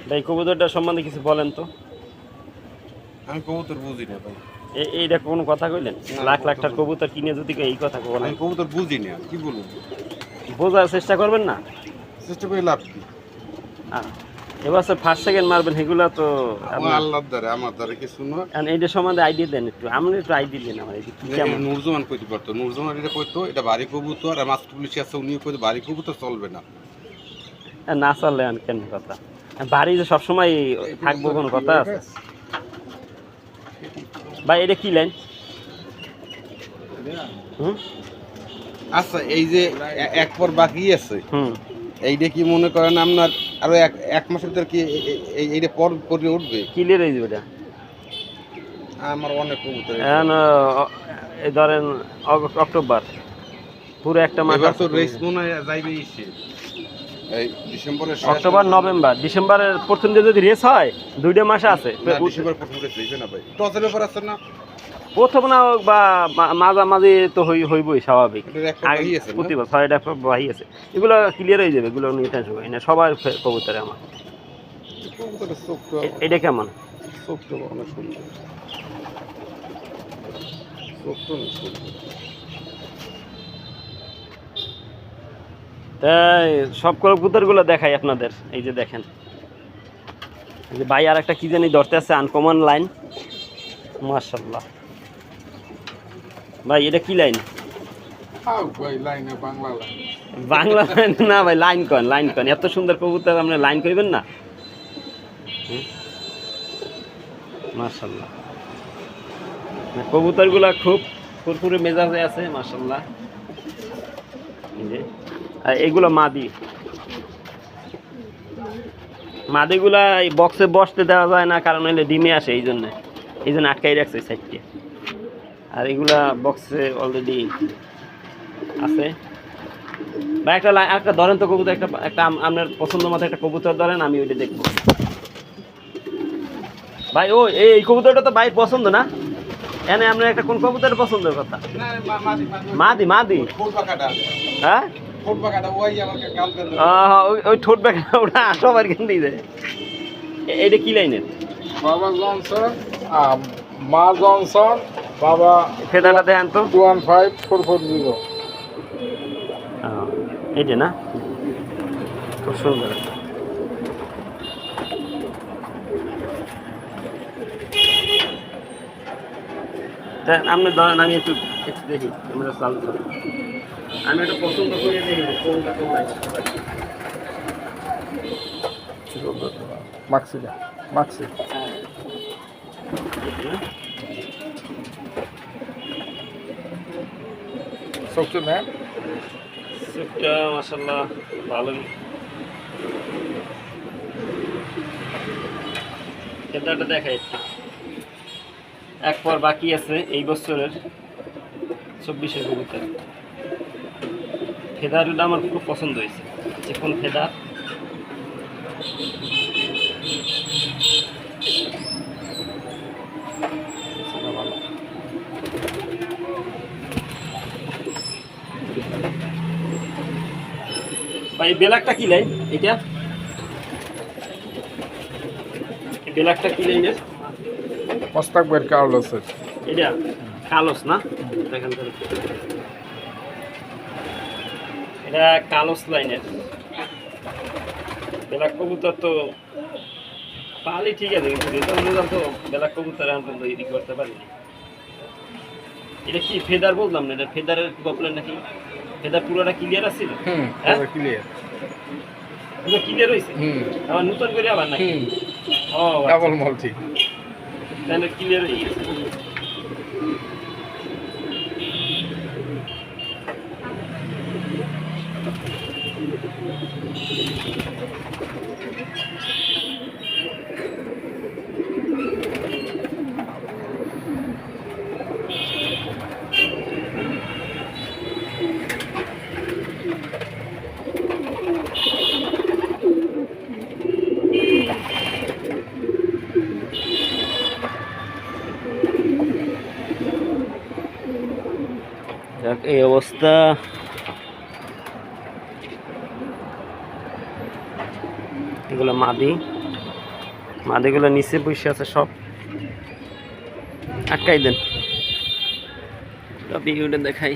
ভাই কবুতরটা সম্বন্ধে কিছু বলেন তো। আমি কবুতর বুঝি না ভাই। এইটা কোনো কথা কইলেন? লাখ লাখ টাকার কবুতর কিনে যদি এই কথা বলেন, আমি কবুতর বুঝি না, কি বলবো? বোঝার চেষ্টা করবেন না। চেষ্টা করে লাভ কি? এবছর ফার্স্ট সেকেন্ড মারবেন, সেগুলা তো আল্লাহর দ্বারে, আমার দ্বারে কিছু না। এইটা সম্বন্ধে আইডিয়া দেন একটু, আমরা একটু আইডিয়া দেন আমার। নুরজামান কইতে পারতো, নুরজামান এটা কইতো এটা বাড়ি কবুতর, আর মাস্টার পুলিশ আছে উনিও কইতো বাড়ি কবুতর চলবে না। না চললে কেন কথা, বাড়ি যে সবসময় থাকবো কোনো কথা আছে ভাই? এটা কি লাইন? আচ্ছা, এই যে এক পর বাকি আছে, এইটা কি মনে করেন আপনার আরো এক মাসের ভিতর কি এইটা পর করে উঠবে? ক্লিয়ার হয়ে যাবে এটা। আমার অনেক কবুতর এই ধরেন অক্টোবর পুরো একটা মাস। এবার তো রেস মনে হয় যাইবে এই ডিসেম্বরের অক্টোবর নভেম্বর ডিসেম্বরের প্রথম দিকে যদি রেস হয়, 2টা মাস আছে। ডিসেম্বর প্রথম রেস হইবে না ভাই, টসের ব্যাপার আছে না? প্রথম না হোক বা মাঝামাঝি তো হইবই স্বাভাবিক। প্রতিবার 6টা ভাই আছে, এগুলো ক্লিয়ার হয়ে যাবে, এগুলো নিয়ে টেনশন করি না। সবার কবুতরে আমার এটা কেমন? অনেক সুন্দর, তাই সব কবুতরগুলো দেখাই আপনাদের। এই যে দেখেন, এই যে ভাই আর একটা কি জানি ধরতে আছে, আনকমন লাইন, মাশাআল্লাহ। ভাই এটা কি লাইন? বাংলা লাইন না ভাই, লাইন কন, লাইন কন। এত সুন্দর কবুতর আপনি লাইন কইবেন না? মাশাআল্লাহ, কবুতরগুলা খুব ফুরফুরে মেজাজে আছে, মাশাআল্লাহ। এই যে এগুলো মাদিগুলা এই বক্সে বসতে দেওয়া যায় না, কারণ হলে ডিমে আসে, এই জন্য আটকাই রাখছে সাইডকে। আর এগুলা বক্সে অলরেডি আছে। বা একটা ধরেন তো কবুতর, একটা আপনার পছন্দ মতো একটা কবুতর ধরেন, আমি ওইটা দেখবো ভাই। ও এই কবুতরটা তো ভাই পছন্দ না? এনে আপনার একটা কোন কবুতর পছন্দের কথা? মাদি। হ্যাঁ, ওই ঠোঁট বাঁকা, ওটা সবার কিনতে দেয়। এটা কি লাইনের? বাবা জনসন, মা জনসন, বাবা ফেদারটা দেখেন তো। 215-440। এইটা না, খুব সুন্দর। আপনি ধরেন, আমি একটু দেখি, আমরা চালু করি, আমি একটা পছন্দ করে দেখি কোনটা কোন লাগে। মাক্সি সবচেয়ে নেন সুটটা মাশাআল্লাহ ভালোই। ফেদারটা দেখাই একটু। এক পর বাকি আছে এই বছরের 24-এর কবুতর। ফেদারটা আমার খুব পছন্দ হয়েছে, চিকন ফেদার। ভালো। ভাই বেলাকটা কি লাইন? এটা বেলাকটা কি লাইনের? মোস্তাকবের কার্লোসের। এটা কালোস না? দেখেন তো, এটা কালোস লাইনের বেলাক কবুতর। তো পালি ঠিক আছে, কিন্তু রেজাল্ট তো বেলাক কবুতর এখন ই করতে পারিনি। এটা কি ফেদার বললাম না, এটা ফেদারের প্রবলেম নাকি? ফেদার পুরোটা ক্লিয়ার আছিল? ক্লিয়ার, পুরো ক্লিয়ার হয়েছে। আবার নতুন করে আবার নাকি? ও ডাবল মল্টি, তাহলে ক্লিয়ার হয়ে গেছে। এই অবস্থা। এগুলো মাদি, মাদিগুলো নিচে বসে আছে সব, আটকাই দেন। ভিডিওটা দেখাই।